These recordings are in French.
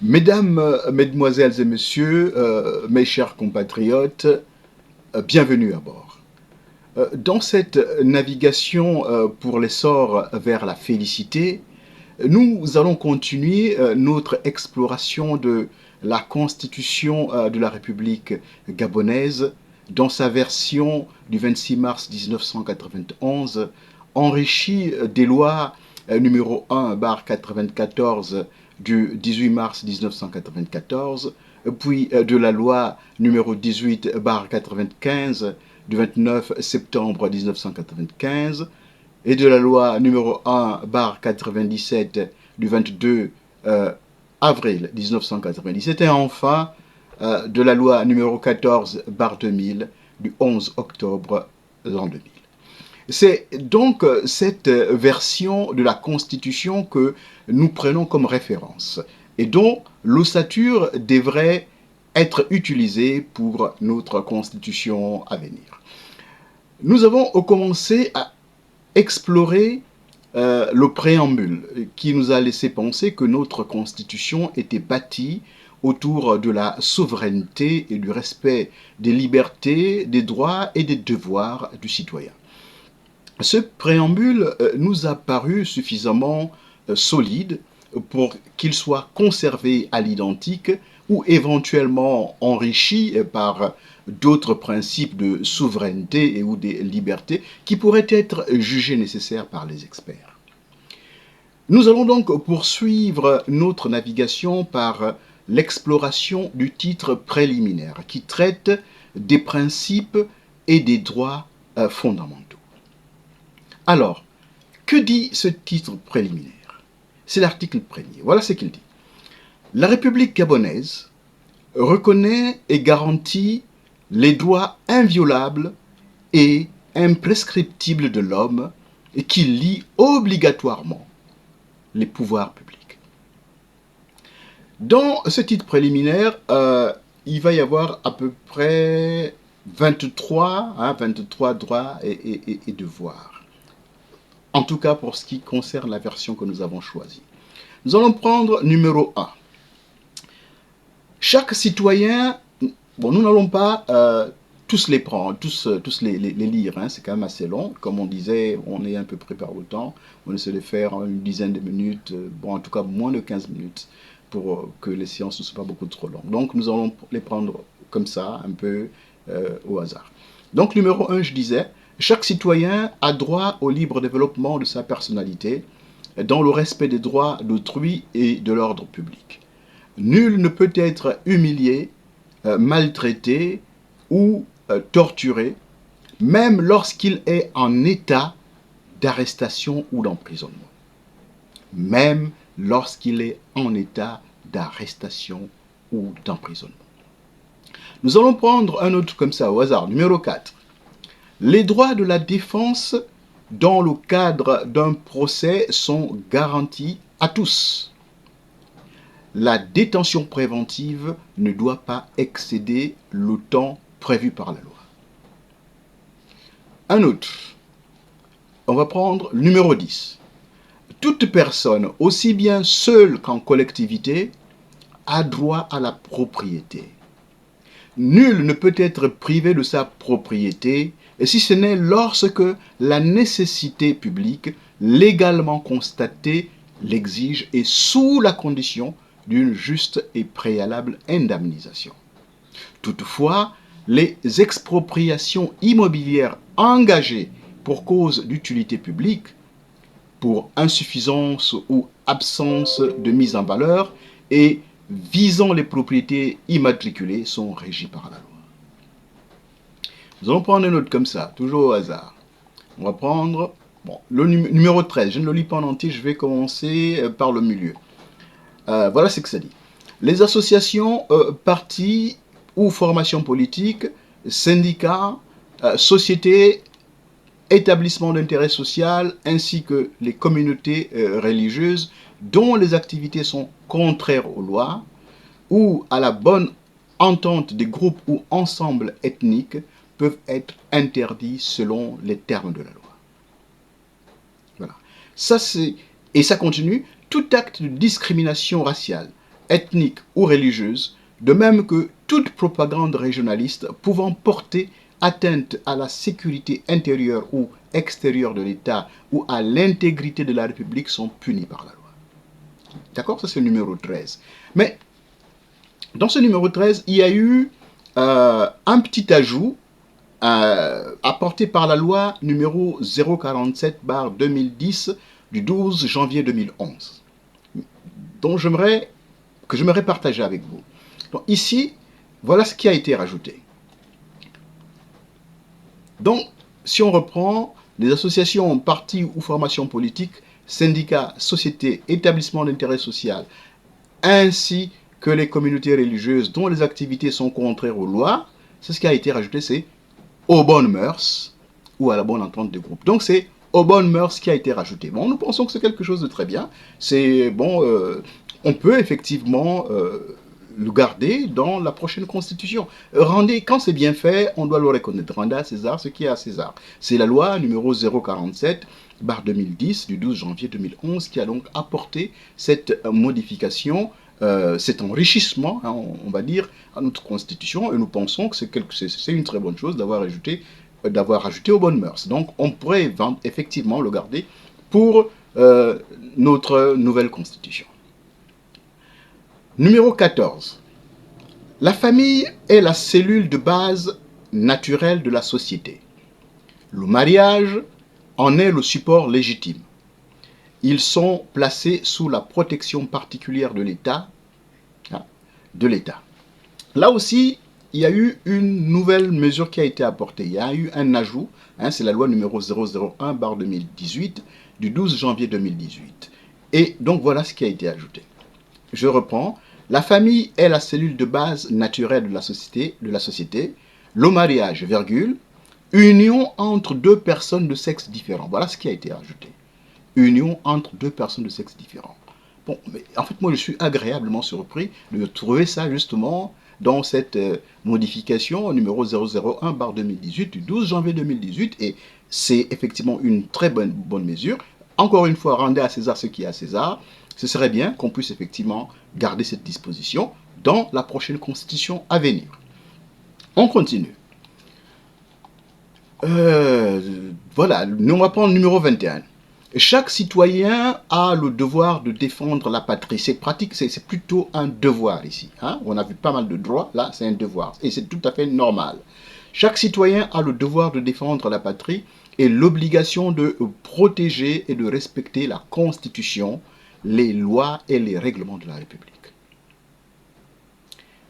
Mesdames, Mesdemoiselles et Messieurs, mes chers compatriotes, bienvenue à bord. Dans cette navigation pour l'essor vers la félicité, nous allons continuer notre exploration de la Constitution de la République gabonaise dans sa version du 26 mars 1991, enrichie des lois numéro 1/94 du 18 mars 1994, puis de la loi numéro 18/95 du 29 septembre 1995, et de la loi numéro 1/97 du 22 avril 1997, et enfin de la loi numéro 14/2000 du 11 octobre l'an 2000. C'est donc cette version de la Constitution que nous prenons comme référence et dont l'ossature devrait être utilisée pour notre Constitution à venir. Nous avons commencé à explorer le préambule qui nous a laissé penser que notre Constitution était bâtie autour de la souveraineté et du respect des libertés, des droits et des devoirs du citoyen. Ce préambule nous a paru suffisamment solide pour qu'il soit conservé à l'identique ou éventuellement enrichi par d'autres principes de souveraineté et ou des libertés qui pourraient être jugés nécessaires par les experts. Nous allons donc poursuivre notre navigation par l'exploration du titre préliminaire qui traite des principes et des droits fondamentaux. Alors, que dit ce titre préliminaire? C'est l'article 1er. Voilà ce qu'il dit. La République gabonaise reconnaît et garantit les droits inviolables et imprescriptibles de l'homme et qui lient obligatoirement les pouvoirs publics. Dans ce titre préliminaire, il va y avoir à peu près 23 droits et devoirs. En tout cas pour ce qui concerne la version que nous avons choisie. Nous allons prendre numéro 1. Chaque citoyen, bon, nous n'allons pas tous les prendre, tous les lire, hein, c'est quand même assez long. Comme on disait, on est un peu près par le temps, on essaie de faire une dizaine de minutes, bon, en tout cas moins de 15 minutes, pour que les séances ne soient pas beaucoup trop longues. Donc nous allons les prendre comme ça, un peu au hasard. Donc numéro 1, je disais, chaque citoyen a droit au libre développement de sa personnalité dans le respect des droits d'autrui et de l'ordre public. Nul ne peut être humilié, maltraité ou torturé, même lorsqu'il est en état d'arrestation ou d'emprisonnement. Même lorsqu'il est en état d'arrestation ou d'emprisonnement. Nous allons prendre un autre comme ça au hasard, numéro 4. Les droits de la défense dans le cadre d'un procès sont garantis à tous. La détention préventive ne doit pas excéder le temps prévu par la loi. Un autre, on va prendre numéro 10. Toute personne, aussi bien seule qu'en collectivité, a droit à la propriété. Nul ne peut être privé de sa propriété, si ce n'est lorsque la nécessité publique, légalement constatée, l'exige et sous la condition d'une juste et préalable indemnisation. Toutefois, les expropriations immobilières engagées pour cause d'utilité publique, pour insuffisance ou absence de mise en valeur et visant les propriétés immatriculées sont régies par la loi. Nous allons prendre un autre comme ça, toujours au hasard. On va prendre le numéro 13. Je ne le lis pas en entier, je vais commencer par le milieu. Voilà ce que ça dit. Les associations, partis ou formations politiques, syndicats, sociétés, établissements d'intérêt social, ainsi que les communautés religieuses dont les activités sont contraires aux lois ou à la bonne entente des groupes ou ensembles ethniques peuvent être interdits selon les termes de la loi. Voilà. Et ça continue. Tout acte de discrimination raciale, ethnique ou religieuse, de même que toute propagande régionaliste pouvant porter atteinte à la sécurité intérieure ou extérieure de l'État ou à l'intégrité de la République sont punis par la loi. D'accord? Ça, c'est le numéro 13. Mais dans ce numéro 13, il y a eu un petit ajout apporté par la loi numéro 047/2010 du 12 janvier 2011, dont je j'aimerais partager avec vous. Donc ici, voilà ce qui a été rajouté. Donc, si on reprend, les associations, partis ou formations politiques, syndicats, sociétés, établissements d'intérêt social, ainsi que les communautés religieuses dont les activités sont contraires aux lois, c'est ce qui a été rajouté, c'est aux bonnes mœurs ou à la bonne entente des groupes. Donc c'est aux bonnes mœurs qui a été rajouté. Bon, nous pensons que c'est quelque chose de très bien. C'est bon, on peut effectivement le garder dans la prochaine constitution. Rendez, quand c'est bien fait, on doit le reconnaître. Rendez à César ce qui est à César. C'est la loi numéro 047/2010 du 12 janvier 2011 qui a donc apporté cette modification, cet enrichissement, hein, on va dire, à notre constitution, et nous pensons que c'est une très bonne chose d'avoir ajouté aux bonnes mœurs. Donc on pourrait effectivement le garder pour notre nouvelle constitution. Numéro 14. La famille est la cellule de base naturelle de la société. Le mariage en est le support légitime. Ils sont placés sous la protection particulière de l'État. Là aussi, il y a eu une nouvelle mesure qui a été apportée. Il y a eu un ajout, hein, c'est la loi numéro 001/2018 du 12 janvier 2018. Et donc voilà ce qui a été ajouté. Je reprends. La famille est la cellule de base naturelle de la société. Le mariage, virgule, union entre deux personnes de sexe différent. Voilà ce qui a été ajouté. Union entre deux personnes de sexe différent. Bon, mais en fait, moi, je suis agréablement surpris de trouver ça justement dans cette modification numéro 001/2018 du 12 janvier 2018. Et c'est effectivement une très bonne mesure. Encore une fois, rendez à César ce qui est à César. Ce serait bien qu'on puisse effectivement garder cette disposition dans la prochaine constitution à venir. On continue. Voilà, on va prendre le numéro 21. Chaque citoyen a le devoir de défendre la patrie. C'est pratique, c'est plutôt un devoir ici. Hein? On a vu pas mal de droits, là c'est un devoir. Et c'est tout à fait normal. Chaque citoyen a le devoir de défendre la patrie et l'obligation de protéger et de respecter la Constitution, les lois et les règlements de la République.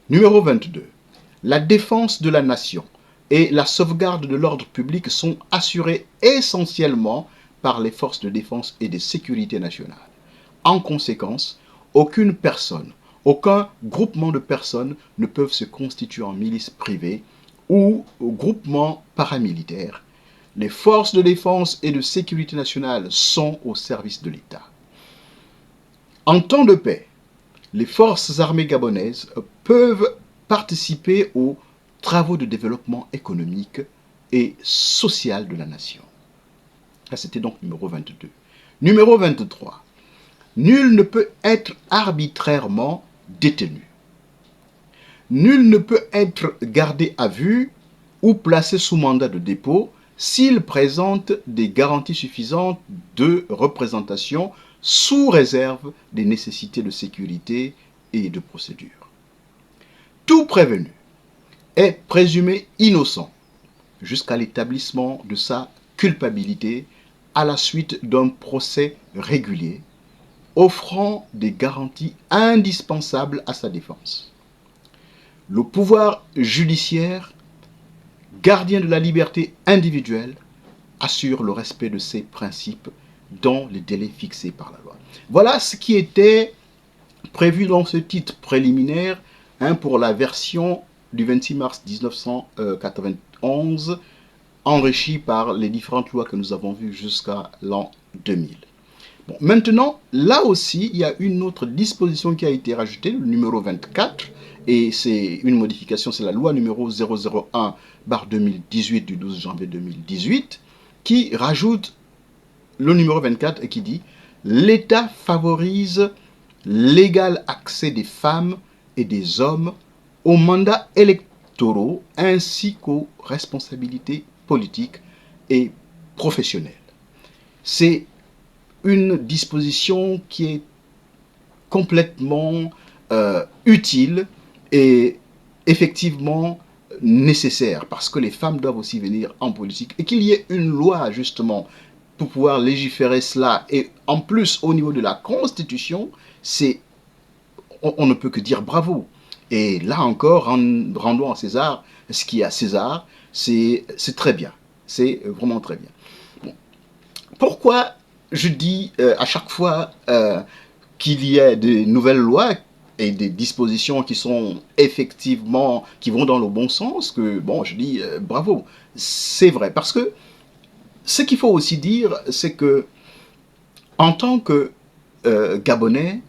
Numéro 22. La défense de la nation et la sauvegarde de l'ordre public sont assurées essentiellement par les forces de défense et de sécurité nationale. En conséquence, aucune personne, aucun groupement de personnes ne peuvent se constituer en milice privée ou groupement paramilitaire. Les forces de défense et de sécurité nationale sont au service de l'État. En temps de paix, les forces armées gabonaises peuvent participer aux travaux de développement économique et social de la nation. Ça, c'était donc numéro 22. Numéro 23. Nul ne peut être arbitrairement détenu. Nul ne peut être gardé à vue ou placé sous mandat de dépôt s'il présente des garanties suffisantes de représentation sous réserve des nécessités de sécurité et de procédure. Tout prévenu est présumé innocent jusqu'à l'établissement de sa culpabilité à la suite d'un procès régulier, offrant des garanties indispensables à sa défense. Le pouvoir judiciaire, gardien de la liberté individuelle, assure le respect de ces principes dans les délais fixés par la loi. Voilà ce qui était prévu dans ce titre préliminaire pour la version du 26 mars 1991, enrichi par les différentes lois que nous avons vues jusqu'à l'an 2000. Bon, maintenant, là aussi, il y a une autre disposition qui a été rajoutée, le numéro 24, et c'est une modification, c'est la loi numéro 001/2018 du 12 janvier 2018, qui rajoute le numéro 24 et qui dit « L'État favorise l'égal accès des femmes et des hommes aux mandats électoraux ainsi qu'aux responsabilités politiques et professionnelles. C'est une disposition qui est complètement utile et effectivement nécessaire, parce que les femmes doivent aussi venir en politique et qu'il y ait une loi justement pour pouvoir légiférer cela. Et en plus, au niveau de la Constitution, on ne peut que dire bravo. Et là encore, rendons à César ce qui est à César, c'est très bien. C'est vraiment très bien. Bon. Pourquoi je dis à chaque fois qu'il y a de nouvelles lois et des dispositions qui sont effectivement, qui vont dans le bon sens, que bon, je dis bravo. C'est vrai, parce que ce qu'il faut aussi dire, c'est que en tant que Gabonais,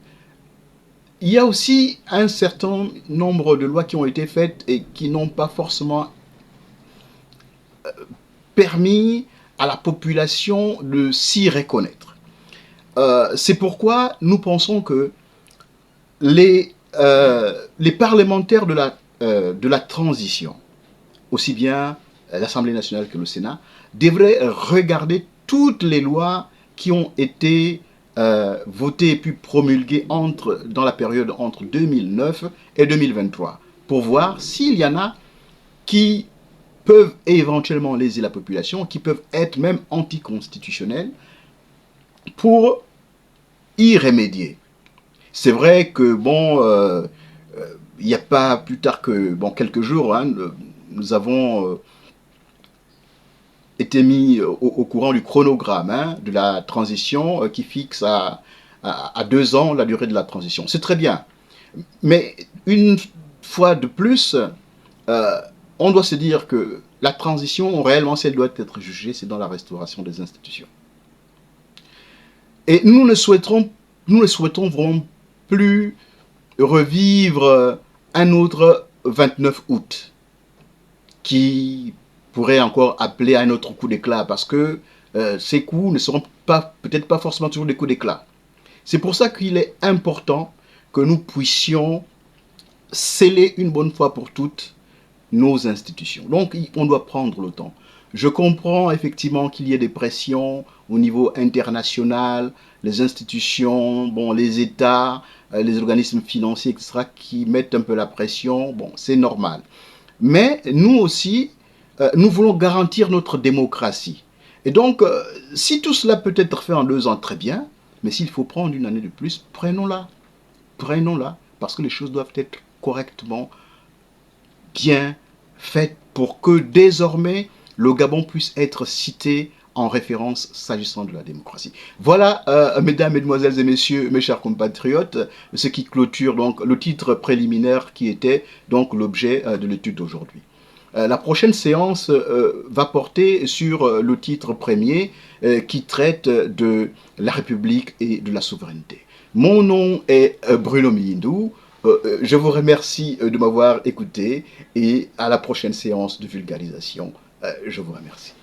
il y a aussi un certain nombre de lois qui ont été faites et qui n'ont pas forcément permis à la population de s'y reconnaître. C'est pourquoi nous pensons que les parlementaires de la transition, aussi bien l'Assemblée nationale que le Sénat, devraient regarder toutes les lois qui ont été votées et puis promulguées dans la période entre 2009 et 2023, pour voir s'il y en a qui peuvent éventuellement léser la population, qui peuvent être même anticonstitutionnelles, pour y remédier. C'est vrai que, bon, il n'y a pas plus tard que bon, quelques jours, hein, nous avons été mis au courant du chronogramme hein, de la transition qui fixe à 2 ans la durée de la transition. C'est très bien. Mais une fois de plus, on doit se dire que la transition, réellement, si elle doit être jugée, c'est dans la restauration des institutions. Et nous ne souhaitons vraiment plus revivre un autre 29 août qui pourrait encore appeler à un autre coup d'éclat parce que ces coups ne seront peut-être pas forcément toujours des coups d'éclat. C'est pour ça qu'il est important que nous puissions sceller une bonne fois pour toutes nos institutions. Donc, on doit prendre le temps. Je comprends effectivement qu'il y ait des pressions au niveau international, les institutions, bon, les États, les organismes financiers, etc., qui mettent un peu la pression. Bon, c'est normal. Mais nous aussi, nous voulons garantir notre démocratie. Et donc, si tout cela peut être fait en 2 ans, très bien. Mais s'il faut prendre une année de plus, prenons-la. Prenons-la. Parce que les choses doivent être correctement bien faites pour que désormais le Gabon puisse être cité en référence s'agissant de la démocratie. Voilà, mesdames, mesdemoiselles et messieurs, mes chers compatriotes, ce qui clôture donc le titre préliminaire qui était donc l'objet de l'étude d'aujourd'hui. La prochaine séance va porter sur le titre premier qui traite de la République et de la souveraineté. Mon nom est Bruno Miyindou. Je vous remercie de m'avoir écouté et à la prochaine séance de vulgarisation. Je vous remercie.